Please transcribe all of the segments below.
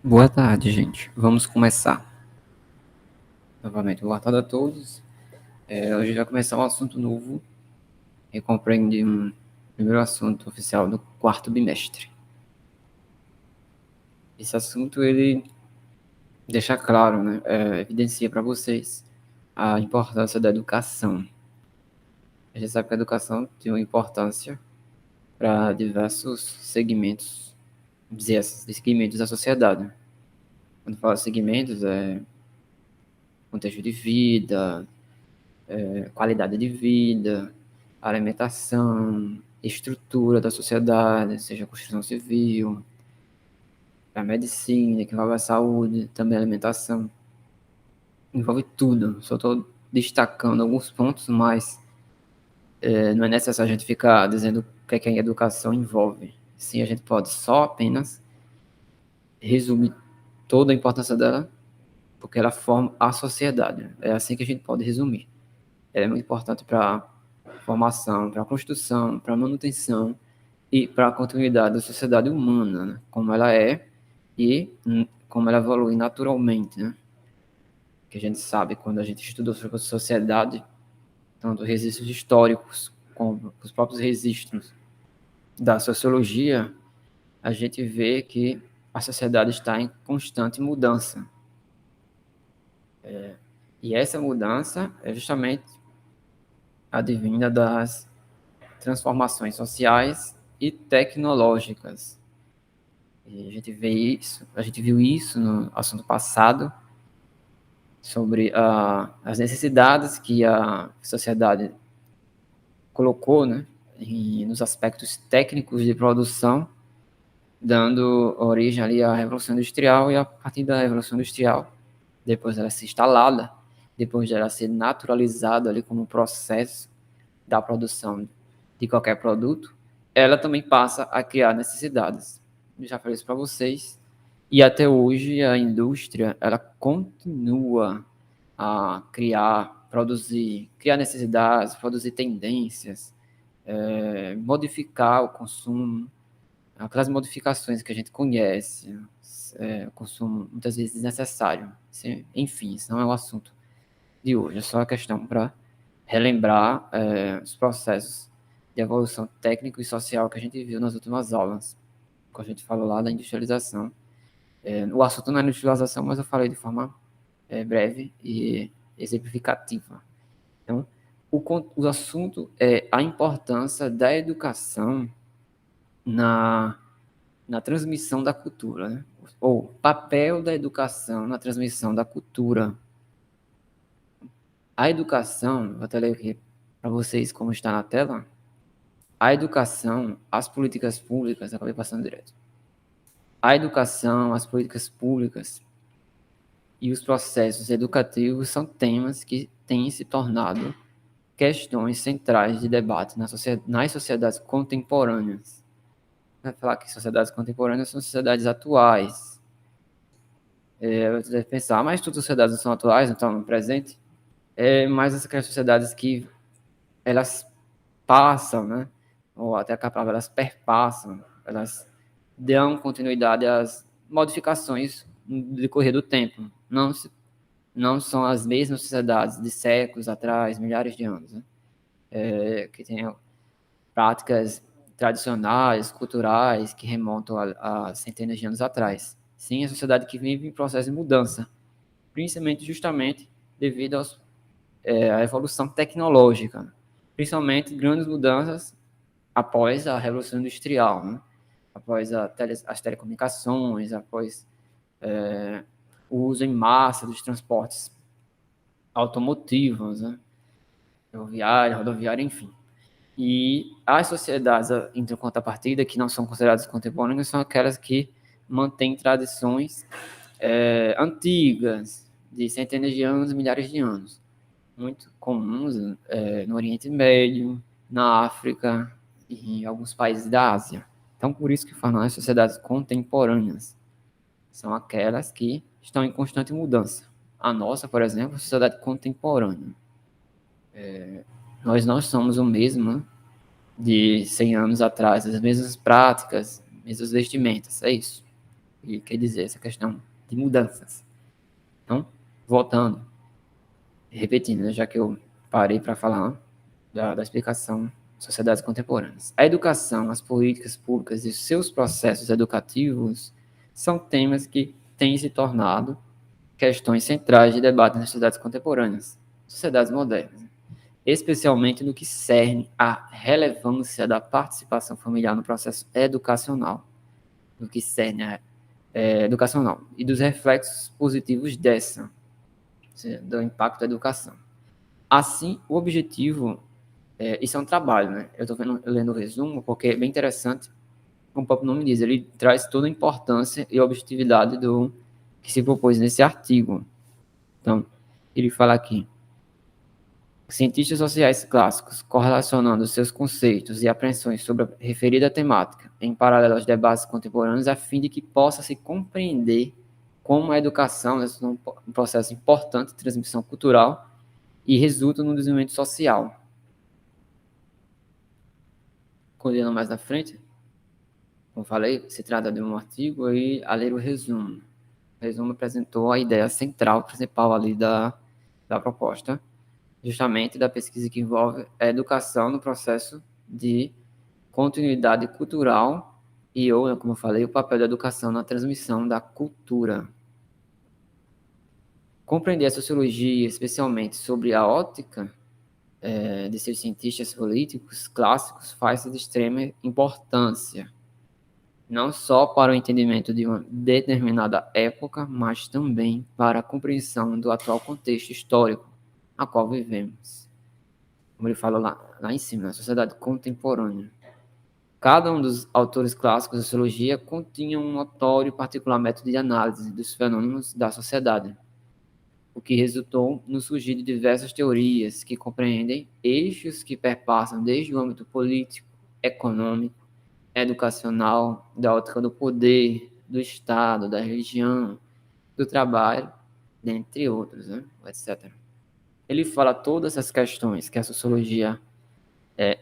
Boa tarde, gente. Vamos começar. Novamente, boa tarde a todos. Hoje vai começar um assunto novo, que compreende um primeiro assunto oficial do quarto bimestre. Esse assunto, ele deixa claro, né, evidencia para vocês a importância da educação. A gente sabe que a educação tem uma importância para diversos segmentos, vamos dizer assim, segmentos da sociedade. Quando fala segmentos, contexto de vida, qualidade de vida, alimentação, estrutura da sociedade, seja a construção civil, a medicina, que envolve a saúde, também a alimentação, envolve tudo. Só estou destacando alguns pontos, mas não é necessário a gente ficar dizendo o que é que a educação envolve. Sim, a gente pode só apenas resumir toda a importância dela, porque ela forma a sociedade. É assim que a gente pode resumir. Ela é muito importante para a formação, para a construção, para a manutenção e para a continuidade da sociedade humana, né? Como ela é e como ela evolui naturalmente, né? Que a gente sabe quando a gente estuda sobre a sociedade, tanto registros históricos como os próprios registros da sociologia, a gente vê que a sociedade está em constante mudança. E essa mudança é justamente advinda das transformações sociais e tecnológicas. E a gente viu isso no assunto passado, sobre as necessidades que a sociedade colocou, né, nos aspectos técnicos de produção, dando origem ali à Revolução Industrial, e a partir da Revolução Industrial, depois dela ser instalada, depois dela ser naturalizada ali como processo da produção de qualquer produto, ela também passa a criar necessidades. Eu já falei isso para vocês. E até hoje a indústria ela continua a criar, produzir, criar necessidades, produzir tendências, modificar o consumo, aquelas modificações que a gente conhece, consumo muitas vezes desnecessário. Enfim, isso não é o assunto de hoje, é só a questão para relembrar os processos de evolução técnico e social que a gente viu nas últimas aulas, quando a gente falou lá da industrialização. O assunto não é industrialização, mas eu falei de forma breve e exemplificativa. Então, o assunto é a importância da educação na, na transmissão da cultura, né? Ou papel da educação na transmissão da cultura. A educação, vou até ler aqui para vocês como está na tela, a educação, as políticas públicas, acabei passando direto. A educação, as políticas públicas e os processos educativos são temas que têm se tornado questões centrais de debate nas sociedades contemporâneas. Vai falar que sociedades contemporâneas são sociedades atuais. Você deve pensar, mas todas as sociedades não são atuais, não estão no presente? Mas essas sociedades que elas passam, né? Ou até a palavra, elas perpassam, elas dão continuidade às modificações no decorrer do tempo. Não são as mesmas sociedades de séculos atrás, milhares de anos, né? Que têm práticas tradicionais, culturais, que remontam a centenas de anos atrás. Sim, a sociedade que vive em processo de mudança, principalmente justamente devido à evolução tecnológica, principalmente grandes mudanças após a Revolução Industrial, né? Após as telecomunicações, após o uso em massa dos transportes automotivos, né? Ferroviária, rodoviária, enfim. E as sociedades, em contrapartida, que não são consideradas contemporâneas, são aquelas que mantêm tradições antigas, de centenas de anos, milhares de anos, muito comuns no Oriente Médio, na África e em alguns países da Ásia. Então, por isso que falam as sociedades contemporâneas. São aquelas que estão em constante mudança. A nossa, por exemplo, é a sociedade contemporânea. Nós não somos o mesmo de 100 anos atrás, as mesmas práticas, mesmas vestimentas, é isso. que quer dizer essa questão de mudanças. Então, voltando, repetindo, né, já que eu parei para falar da explicação de sociedades contemporâneas. A educação, as políticas públicas e seus processos educativos são temas que têm se tornado questões centrais de debate nas sociedades contemporâneas, sociedades modernas, especialmente no que cerne à relevância da participação familiar no processo educacional, no que cerne à educacional e dos reflexos positivos dessa, do impacto da educação. Assim, o objetivo, isso é um trabalho, né? Eu estou lendo o resumo porque é bem interessante, como o próprio nome diz, ele traz toda a importância e objetividade do que se propôs nesse artigo. Então, ele fala aqui, cientistas sociais clássicos, correlacionando seus conceitos e apreensões sobre a referida temática, em paralelo aos debates contemporâneos, a fim de que possa se compreender como a educação é um processo importante de transmissão cultural e resulta no desenvolvimento social. Colhendo mais na frente, como falei, se trata de um artigo e a ler o resumo. O resumo apresentou a ideia central, principal ali da proposta, justamente da pesquisa que envolve a educação no processo de continuidade cultural e, ou, como eu falei, o papel da educação na transmissão da cultura. Compreender a sociologia, especialmente sobre a ótica de seus cientistas políticos clássicos, faz-se de extrema importância, não só para o entendimento de uma determinada época, mas também para a compreensão do atual contexto histórico a qual vivemos. Como ele fala lá em cima, na sociedade contemporânea. Cada um dos autores clássicos da sociologia continha um notório e particular método de análise dos fenômenos da sociedade, o que resultou no surgir de diversas teorias que compreendem eixos que perpassam desde o âmbito político, econômico, educacional, da ótica do poder, do Estado, da religião, do trabalho, dentre outros, né, etc. Ele fala todas essas questões que a sociologia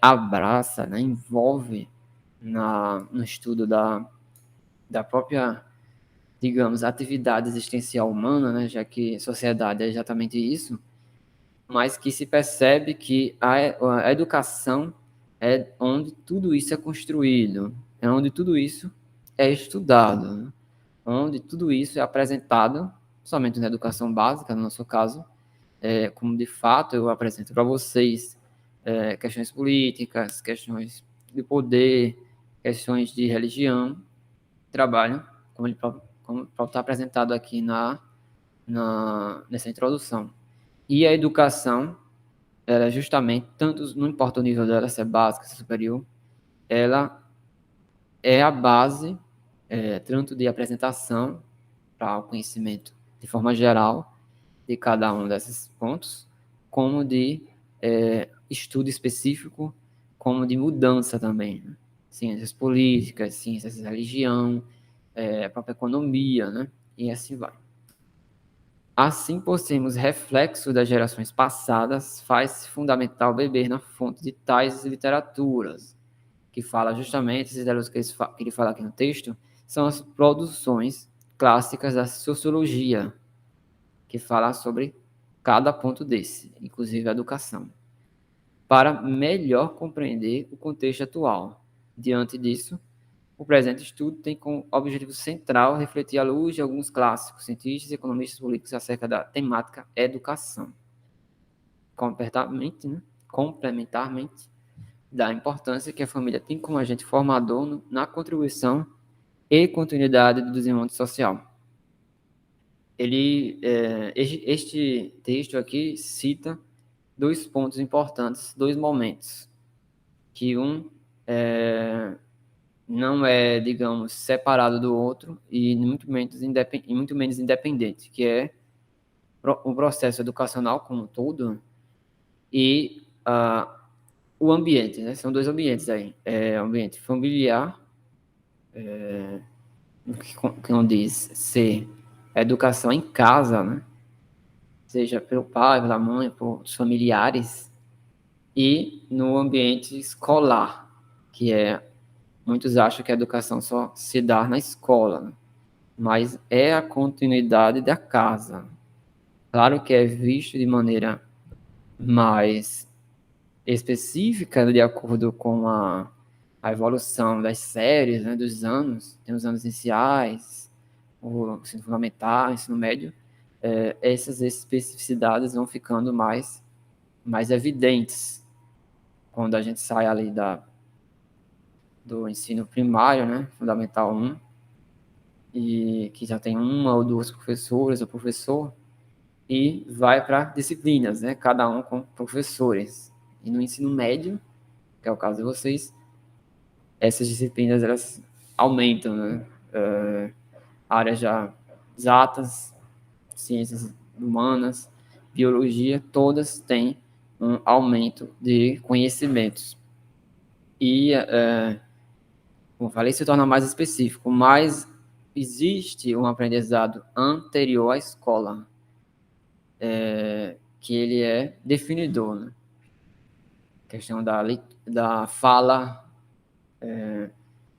abraça, né, envolve no estudo da própria, digamos, atividade existencial humana, né, já que sociedade é exatamente isso, mas que se percebe que a educação é onde tudo isso é construído, é onde tudo isso é estudado, né, onde tudo isso é apresentado, somente na educação básica, no nosso caso, como de fato eu apresento para vocês questões políticas, questões de poder, questões de religião, trabalho, como está apresentado aqui nessa introdução. E a educação, ela justamente, tanto não importa o nível dela, se é básica, se é superior, ela é a base, tanto de apresentação para o conhecimento de forma geral de cada um desses pontos, como de estudo específico, como de mudança também, né? Ciências políticas, ciências de religião, a própria economia, né? E assim vai. Assim, por sermos reflexos das gerações passadas, faz-se fundamental beber na fonte de tais literaturas, que fala justamente, esses dados que ele fala aqui no texto, são as produções clássicas da sociologia, que fala sobre cada ponto desse, inclusive a educação, para melhor compreender o contexto atual. Diante disso, o presente estudo tem como objetivo central refletir à luz de alguns clássicos, cientistas e economistas políticos acerca da temática educação, complementarmente da importância que a família tem como agente formador na contribuição e continuidade do desenvolvimento social. Este texto aqui cita dois pontos importantes, dois momentos, que não é, digamos, separado do outro e muito menos independente, que é o processo educacional como um todo e o ambiente, né? São dois ambientes aí, o ambiente familiar, que não diz ser a educação em casa, né? Seja pelo pai, pela mãe, por familiares, e no ambiente escolar, que muitos acham que a educação só se dá na escola, né? mas é a continuidade da casa. Claro que é visto de maneira mais específica, de acordo com a evolução das séries, né, dos anos, tem os anos iniciais, o ensino fundamental, ensino médio, essas especificidades vão ficando mais evidentes quando a gente sai ali do ensino primário, né, fundamental 1, e que já tem uma ou duas professoras ou professor, e vai para disciplinas, né, cada um com professores. E no ensino médio, que é o caso de vocês, essas disciplinas elas aumentam, né? Áreas já exatas, ciências humanas, biologia, todas têm um aumento de conhecimentos. E, como falei, se torna mais específico, mas existe um aprendizado anterior à escola, que ele é definidor, né? A questão da fala,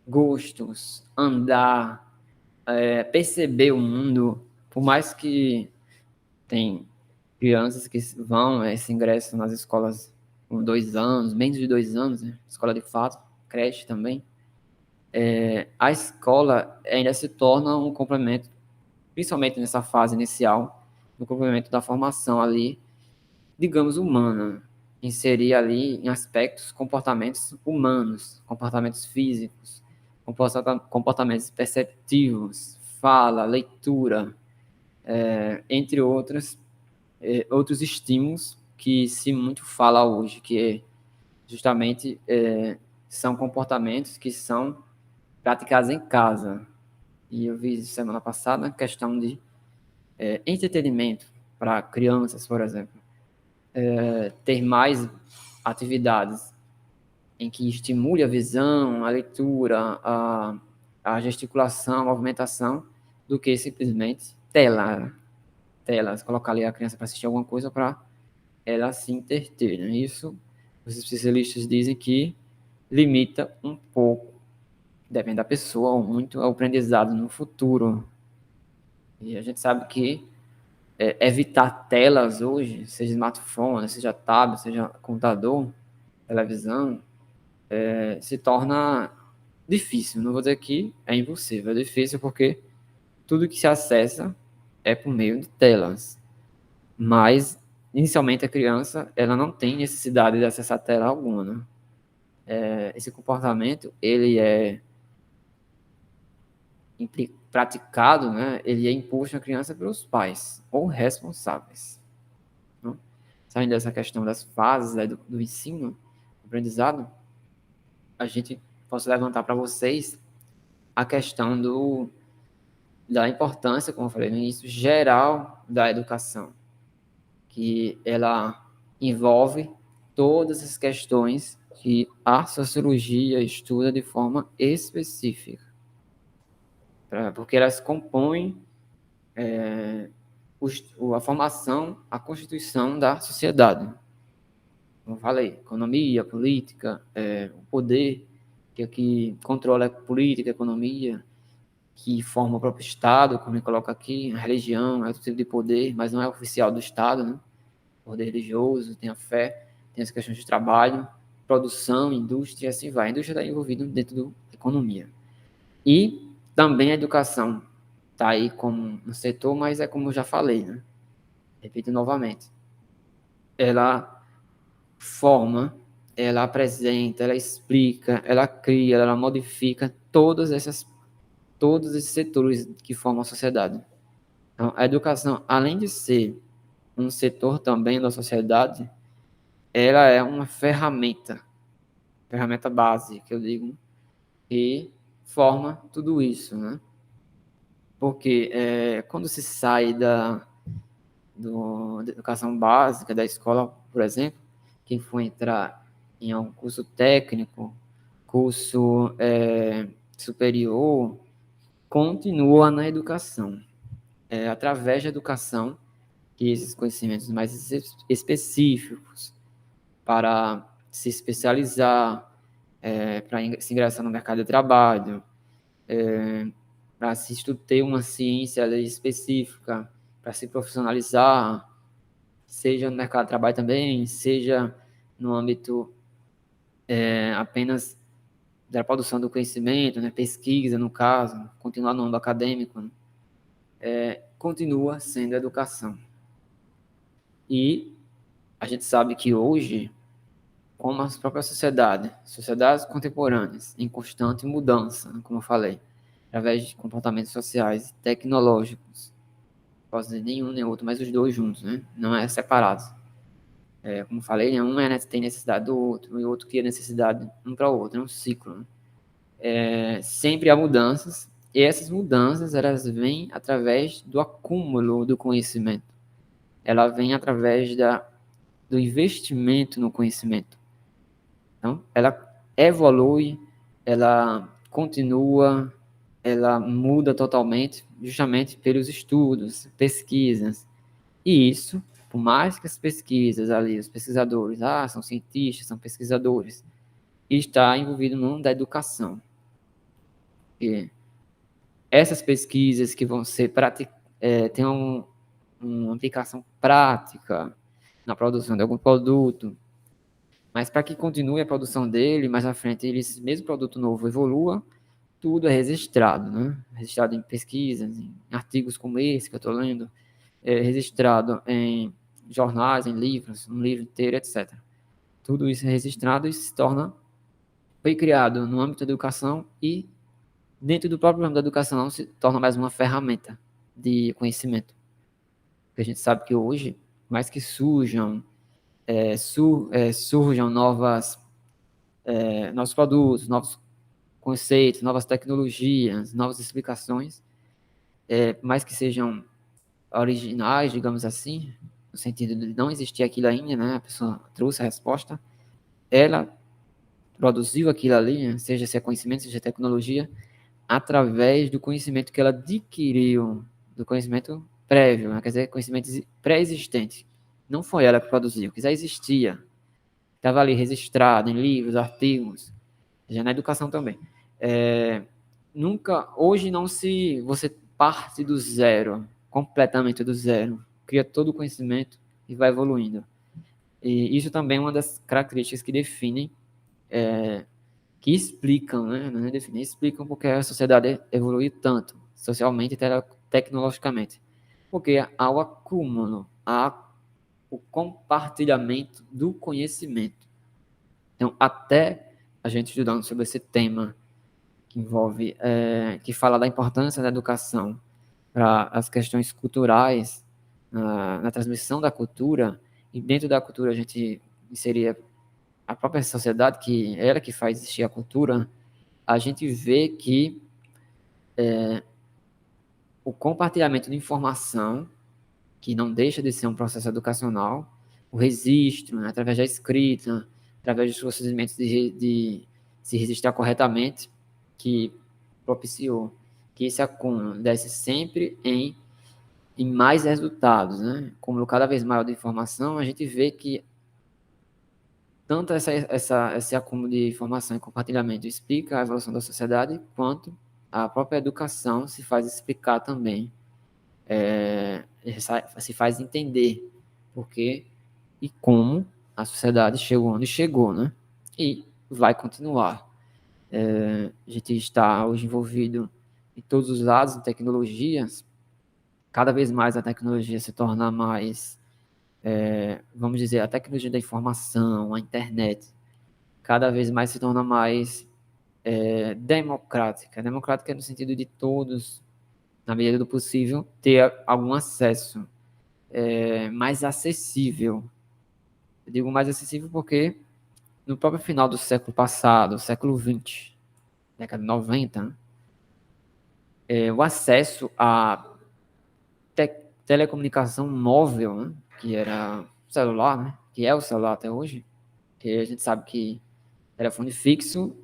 gostos, andar, perceber o mundo, por mais que tem crianças que vão, se ingressam nas escolas com 2 anos, menos de 2 anos, né? Escola de fato, creche também. A escola ainda se torna um complemento, principalmente nessa fase inicial, um complemento da formação ali, digamos, humana. Inserir ali em aspectos comportamentos humanos, comportamentos físicos, comportamentos perceptivos, fala, leitura, entre outros estímulos que se muito fala hoje, que justamente são comportamentos que são praticados em casa. E eu vi semana passada a questão de entretenimento para crianças, por exemplo. Ter mais atividades em que estimule a visão, a leitura, a gesticulação, a movimentação, do que simplesmente telas, colocar ali a criança para assistir alguma coisa para ela se interter. Né? Isso, os especialistas dizem que limita um pouco, depende da pessoa, muito o aprendizado no futuro. E a gente sabe que evitar telas hoje, seja smartphone, seja tablet, seja computador, televisão, se torna difícil. Não vou dizer que é impossível, é difícil porque tudo que se acessa é por meio de telas. Mas, inicialmente, a criança ela não tem necessidade de acessar tela alguma. Né? Esse comportamento, ele é praticado, né? Ele é imposto à criança pelos pais ou responsáveis. Né? Saindo dessa questão das fases do ensino, aprendizado, a gente posso levantar para vocês a questão da importância, como eu falei no início, geral da educação, que ela envolve todas as questões que a sociologia estuda de forma específica, porque elas compõem a formação, a constituição da sociedade. Como eu falei, economia, política, o poder, que controla a política, a economia, que forma o próprio Estado, como ele coloca aqui, a religião é outro tipo de poder, mas não é oficial do Estado, né? Poder religioso, tem a fé, tem as questões de trabalho, produção, indústria, e assim vai. A indústria está envolvida dentro da economia. E também a educação está aí como um setor, mas é como eu já falei, né? Repito novamente. Ela forma, ela apresenta, ela explica, ela cria, ela modifica todos esses setores que formam a sociedade. Então, a educação, além de ser um setor também da sociedade, ela é uma ferramenta base, que eu digo, e forma tudo isso, né? Porque quando se sai da educação básica, da escola, por exemplo, quem for entrar em um curso técnico, curso superior, continua na educação. É através da educação que esses conhecimentos mais específicos para se especializar, para se ingressar no mercado de trabalho, para se ter uma ciência ali específica, para se profissionalizar, seja no mercado de trabalho também, seja no âmbito apenas da produção do conhecimento, né, pesquisa no caso, continuar no âmbito acadêmico, né, continua sendo educação. E a gente sabe que hoje, como as próprias sociedades contemporâneas, em constante mudança, né, como eu falei, através de comportamentos sociais e tecnológicos, não posso dizer nenhum nem outro, mas os dois juntos, né? Não é separados. Como eu falei, um tem necessidade do outro, e o outro cria necessidade um para o outro, é um ciclo. Né? Sempre há mudanças, e essas mudanças elas vêm através do acúmulo do conhecimento. Ela vem através do investimento no conhecimento. Então, ela evolui, ela continua, ela muda totalmente, justamente pelos estudos, pesquisas. E isso, por mais que as pesquisas ali, os pesquisadores, são cientistas, são pesquisadores, está envolvido no mundo da educação. E essas pesquisas que vão ser tem uma aplicação prática na produção de algum produto, mas para que continue a produção dele, mais à frente, esse mesmo produto novo evolua, tudo é registrado, né? Registrado em pesquisas, em artigos como esse que eu estou lendo, registrado em jornais, em livros, um livro inteiro, etc. Tudo isso é registrado e foi criado no âmbito da educação e dentro do próprio âmbito da educação se torna mais uma ferramenta de conhecimento. Porque a gente sabe que hoje, mais que surjam novos produtos, novos conceitos, novas tecnologias, novas explicações, mais que sejam originais, digamos assim, no sentido de não existir aquilo ainda, né? A pessoa trouxe a resposta, ela produziu aquilo ali, né? Seja se é conhecimento, seja tecnologia, através do conhecimento que ela adquiriu, do conhecimento prévio, né? Quer dizer, conhecimento pré-existente. Não foi ela que produziu, que já existia, estava ali registrado em livros, artigos, já na educação também. Hoje não se, você parte do zero, completamente do zero, cria todo o conhecimento e vai evoluindo. E isso também é uma das características que definem, que explicam, né? Não é definem, explicam porque a sociedade evolui tanto, socialmente e tecnologicamente. Porque há o acúmulo, há o compartilhamento do conhecimento. Então, até a gente estudando sobre esse tema que envolve, que fala da importância da educação para as questões culturais, na transmissão da cultura, e dentro da cultura a gente inseria a própria sociedade, que é ela que faz existir a cultura, a gente vê que o compartilhamento de informação, que não deixa de ser um processo educacional, o registro, né, através da escrita, através dos procedimentos de se registrar corretamente, que propiciou que esse acúmulo desse sempre em mais resultados, né? Como cada vez maior de informação, a gente vê que tanto esse acúmulo de informação e compartilhamento explica a evolução da sociedade, quanto a própria educação se faz explicar também, se faz entender por que e como a sociedade chegou onde chegou, né? E vai continuar. A gente está hoje envolvido em todos os lados em tecnologias, cada vez mais a tecnologia se torna mais, vamos dizer, a tecnologia da informação, a internet, cada vez mais se torna mais democrática. Democrática no sentido de todos, na medida do possível, ter algum acesso mais acessível. Eu digo mais acessível porque no próprio final do século passado, século XX, década de 90, né, o acesso à telecomunicação móvel, né, que era celular, né, que é o celular até hoje, que a gente sabe que telefone fixo,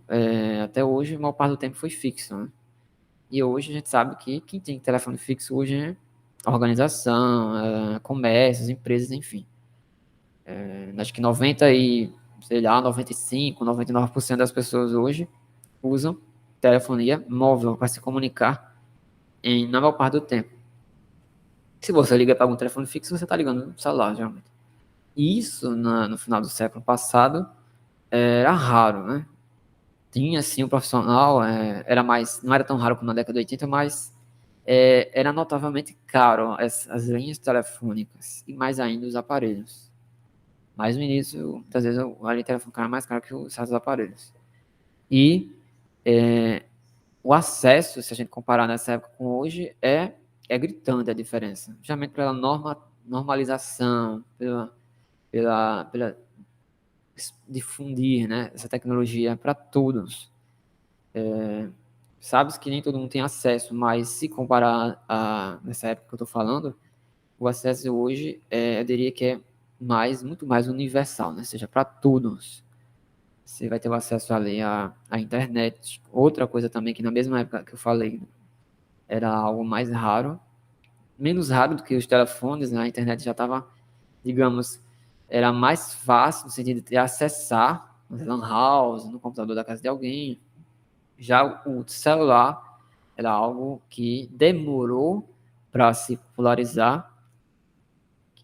até hoje, a maior parte do tempo foi fixo, né? E hoje a gente sabe que quem tem telefone fixo hoje é organização, comércios, empresas, enfim. Acho que 95, 99% das pessoas hoje usam telefonia móvel para se comunicar na maior parte do tempo. Se você liga para algum telefone fixo, você está ligando no celular, geralmente. E isso, no final do século passado, era raro, né? Tinha, sim, um profissional, não era tão raro como na década de 80, mas era notavelmente caro as linhas telefônicas e mais ainda os aparelhos. Mas no início, muitas vezes, a linha telefônica era mais cara que os certos aparelhos. E o acesso, se a gente comparar nessa época com hoje, é gritante a diferença. Justamente pela normalização, pela difundir, né, essa tecnologia para todos. Sabes que nem todo mundo tem acesso, mas se comparar nessa época que eu estou falando, o acesso hoje, eu diria que é muito mais universal, né? Seja para todos. Você vai ter o acesso ali à internet. Outra coisa também que na mesma época que eu falei era algo mais raro, menos raro do que os telefones, né? A internet já estava, digamos, era mais fácil no sentido de acessar no lan house, no computador da casa de alguém. Já o celular era algo que demorou para se popularizar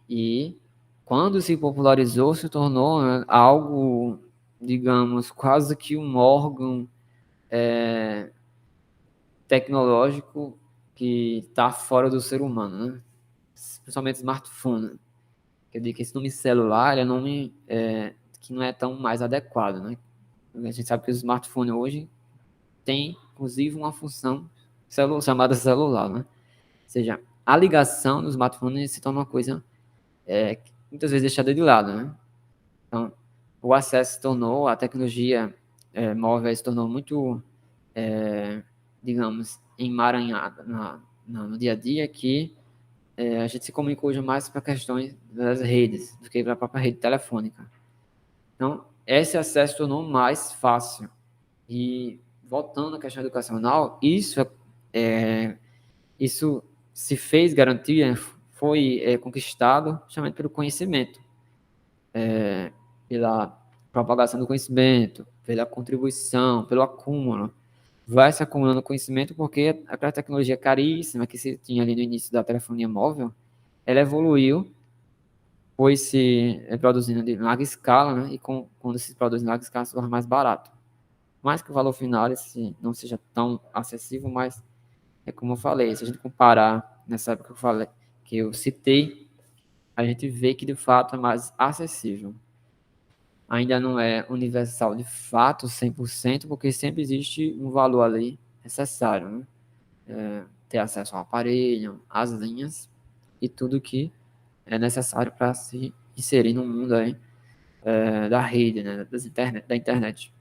e quando se popularizou se tornou, né, algo, digamos, quase que um órgão tecnológico que está fora do ser humano, né? Principalmente smartphone. Quer dizer que esse nome celular é nome que não é tão mais adequado, né? A gente sabe que o smartphone hoje tem, inclusive, uma função chamada celular, né? Ou seja, a ligação do smartphone se torna uma coisa que muitas vezes deixada de lado, né? Então, o acesso se tornou, a tecnologia móvel se tornou muito, digamos, emaranhada no dia a dia, que a gente se comunica hoje mais para questões das redes do que para a própria rede telefônica. Então, esse acesso tornou mais fácil. E, voltando à questão educacional, isso se fez garantia, foi conquistado justamente pelo conhecimento, pela propagação do conhecimento, pela contribuição, pelo acúmulo. Vai se acumulando conhecimento porque aquela tecnologia caríssima que se tinha ali no início da telefonia móvel, ela evoluiu, foi se produzindo em larga escala, né? E quando se produz em larga escala, se torna mais barato. Mais que o valor final não seja tão acessível, mas é como eu falei, se a gente comparar nessa época que eu falei, que eu citei, a gente vê que de fato é mais acessível. Ainda não é universal de fato, 100%, porque sempre existe um valor ali necessário, né? Ter acesso ao aparelho, às linhas e tudo que é necessário para se inserir no mundo aí, da rede, né? Da internet.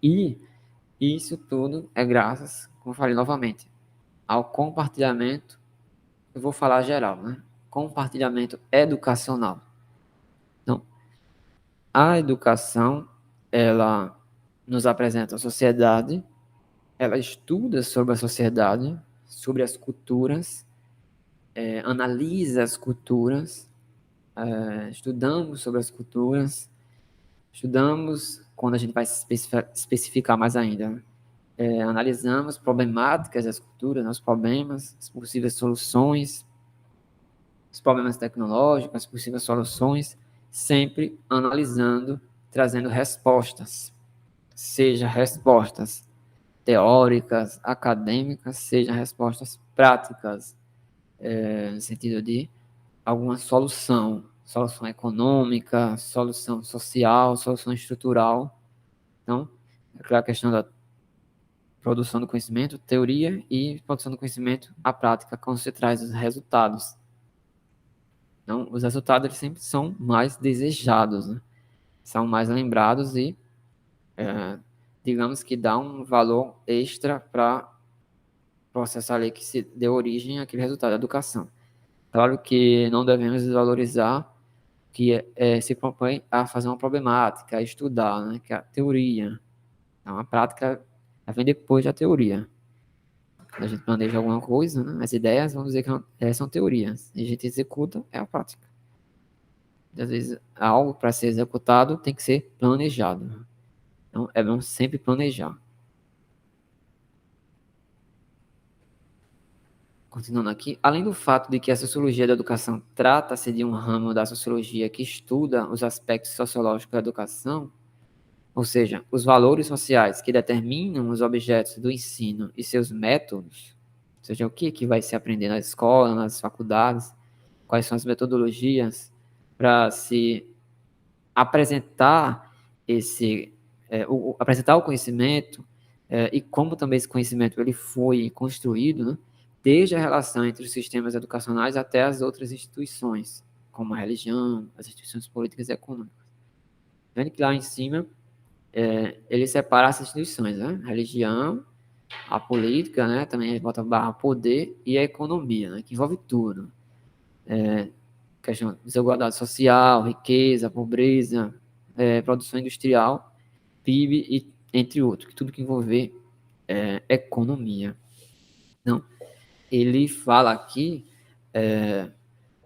E isso tudo é graças, como eu falei novamente, ao compartilhamento, eu vou falar geral, né? Compartilhamento educacional. Então, a educação, ela nos apresenta a sociedade, ela estuda sobre a sociedade, sobre as culturas, analisa as culturas, estudamos sobre as culturas, estudamos, quando a gente vai especificar mais ainda, analisamos problemáticas das culturas, os problemas, as possíveis soluções, os problemas tecnológicos, as possíveis soluções, sempre analisando, trazendo respostas, seja respostas teóricas, acadêmicas, seja respostas práticas, no sentido de alguma solução econômica, solução social, solução estrutural. Então, é a questão da produção do conhecimento, teoria e produção do conhecimento, a prática, quando se traz os resultados. Então, os resultados eles sempre são mais desejados, né? São mais lembrados e, digamos que dá um valor extra para o processo ali que se deu origem àquele resultado da educação. Claro que não devemos desvalorizar que se propõe a fazer uma problemática, a estudar, né? Que é a teoria. Então, a prática vem depois da teoria. Quando a gente planeja alguma coisa, né? As ideias, vamos dizer que são teorias. E a gente executa, é a prática. Às vezes, algo para ser executado tem que ser planejado. Então, é bom sempre planejar. Continuando aqui, além do fato de que a sociologia da educação trata-se de um ramo da sociologia que estuda os aspectos sociológicos da educação, ou seja, os valores sociais que determinam os objetos do ensino e seus métodos, ou seja, o que vai se aprender na escola, nas faculdades, quais são as metodologias para se apresentar apresentar o conhecimento, e como também esse conhecimento ele foi construído, né, desde a relação entre os sistemas educacionais até as outras instituições, como a religião, as instituições políticas e econômicas. Vendo que lá em cima ele separa as instituições, né? A religião, a política, né? Também bota barra poder e a economia, né? Que envolve tudo. Questão de desigualdade social, riqueza, pobreza, produção industrial, PIB e entre outros, que tudo que envolver economia. Então, ele fala aqui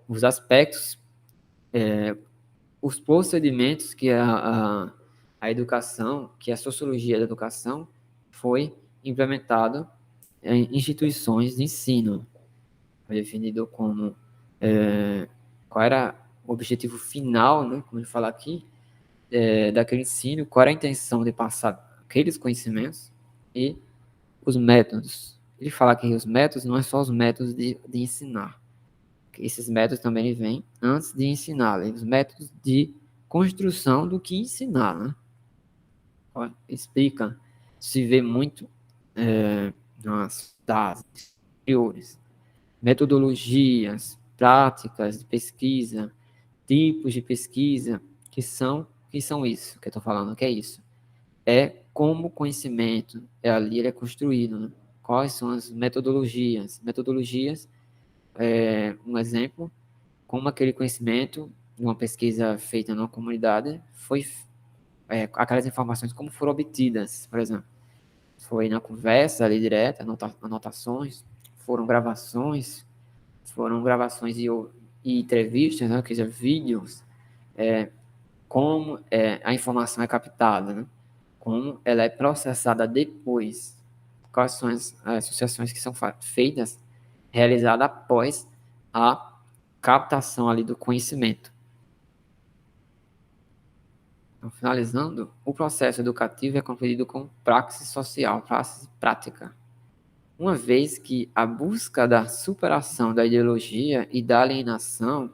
os aspectos, os procedimentos que a educação, que a sociologia da educação foi implementado em instituições de ensino. Foi definido como qual era o objetivo final, né, como ele fala aqui, daquele ensino, qual era a intenção de passar aqueles conhecimentos e os métodos. Ele fala que os métodos não é só os métodos de ensinar. Esses métodos também vêm antes de ensinar, os métodos de construção do que ensinar, né? Explica, se vê muito nas dados anteriores, metodologias, práticas de pesquisa, tipos de pesquisa, que são isso que eu estou falando, que é isso. É como o conhecimento ali ele é construído, né? Quais são as metodologias? Metodologias, um exemplo, como aquele conhecimento de uma pesquisa feita numa comunidade foi aquelas informações como foram obtidas, por exemplo. Foi na conversa ali direta, anotações, foram gravações e entrevistas, né, quer dizer, vídeos, como a informação é captada, né, como ela é processada depois, quais são as associações que são feitas, realizadas após a captação ali do conhecimento. Então, finalizando, o processo educativo é concluído com praxis social, praxis prática. Uma vez que a busca da superação da ideologia e da alienação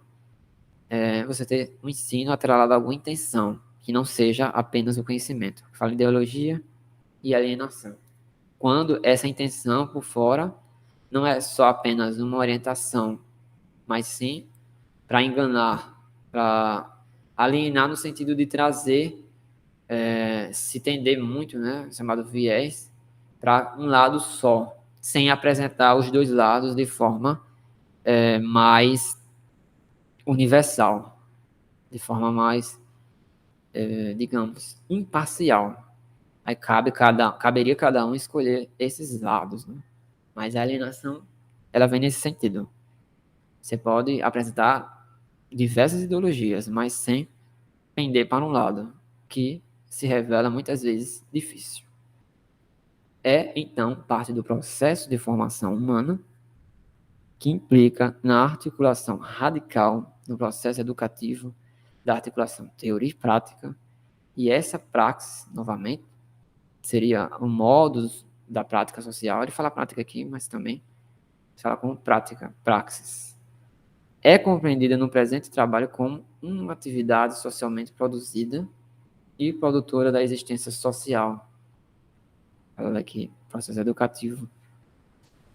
você ter um ensino atrelado a alguma intenção, que não seja apenas o conhecimento. Fala ideologia e alienação. Quando essa intenção por fora não é só apenas uma orientação, mas sim para enganar, para alienar no sentido de trazer, se tender muito, né, chamado viés, para um lado só, sem apresentar os dois lados de forma mais universal, de forma mais, digamos, imparcial. Aí caberia cada um escolher esses lados, né? Mas a alienação, ela vem nesse sentido. Você pode apresentar diversas ideologias, mas sem pender para um lado, que se revela muitas vezes difícil. É, então, parte do processo de formação humana que implica na articulação radical no processo educativo da articulação teoria e prática, e essa praxis, novamente, seria o modus da prática social. Ele fala prática aqui, mas também fala como prática, praxis. É compreendida no presente trabalho como uma atividade socialmente produzida e produtora da existência social. Falando aqui, processo educativo.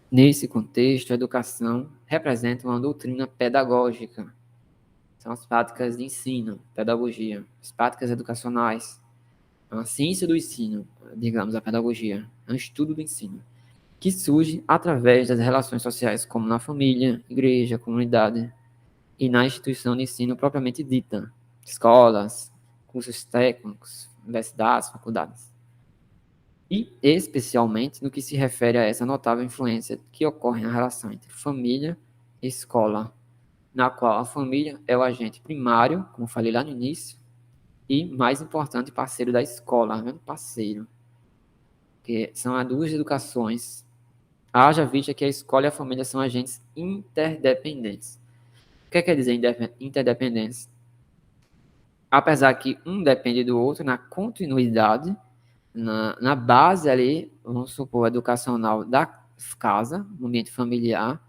Nesse contexto, a educação representa uma doutrina pedagógica. São as práticas de ensino, pedagogia, as práticas educacionais, a ciência do ensino, digamos, a pedagogia, é um estudo do ensino, que surge através das relações sociais, como na família, igreja, comunidade e na instituição de ensino propriamente dita, escolas, cursos técnicos, universidades, faculdades. E especialmente no que se refere a essa notável influência que ocorre na relação entre família e escola, na qual a família é o agente primário, como falei lá no início, e mais importante, parceiro da escola, né? Parceiro, que são as duas educações, Haja vista que a escola e a família são agentes interdependentes. O que quer dizer interdependentes? Apesar que um depende do outro na continuidade, na base ali, vamos supor, educacional da casa, no ambiente familiar,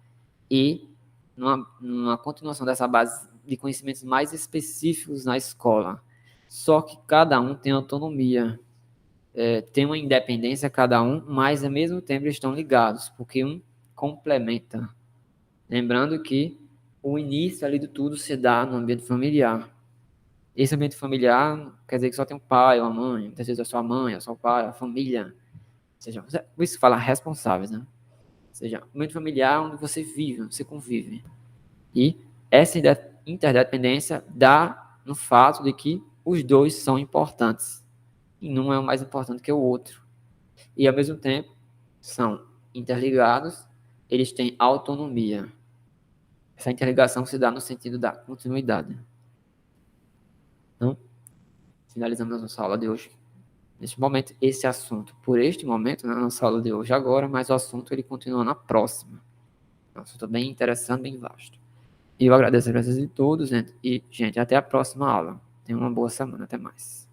e numa continuação dessa base de conhecimentos mais específicos na escola. Só que cada um tem autonomia, tem uma independência cada um, mas ao mesmo tempo eles estão ligados, porque um complementa. Lembrando que o início ali de tudo se dá no ambiente familiar. Esse ambiente familiar quer dizer que só tem um pai ou uma mãe, muitas vezes é só a mãe, é só o pai, a família. Ou seja, por isso fala responsáveis, né? Ou seja, um ambiente familiar onde você vive, onde você convive. E essa interdependência dá no fato de que os dois são importantes. E um é o mais importante que o outro. E ao mesmo tempo, são interligados, eles têm autonomia. Essa interligação se dá no sentido da continuidade. Então, finalizamos a nossa aula de hoje. Neste momento, esse assunto, por este momento, na nossa aula de hoje agora, mas o assunto ele continua na próxima. É um assunto bem interessante, bem vasto. E eu agradeço a presença de todos, gente. E, gente, até a próxima aula. Tenha uma boa semana. Até mais.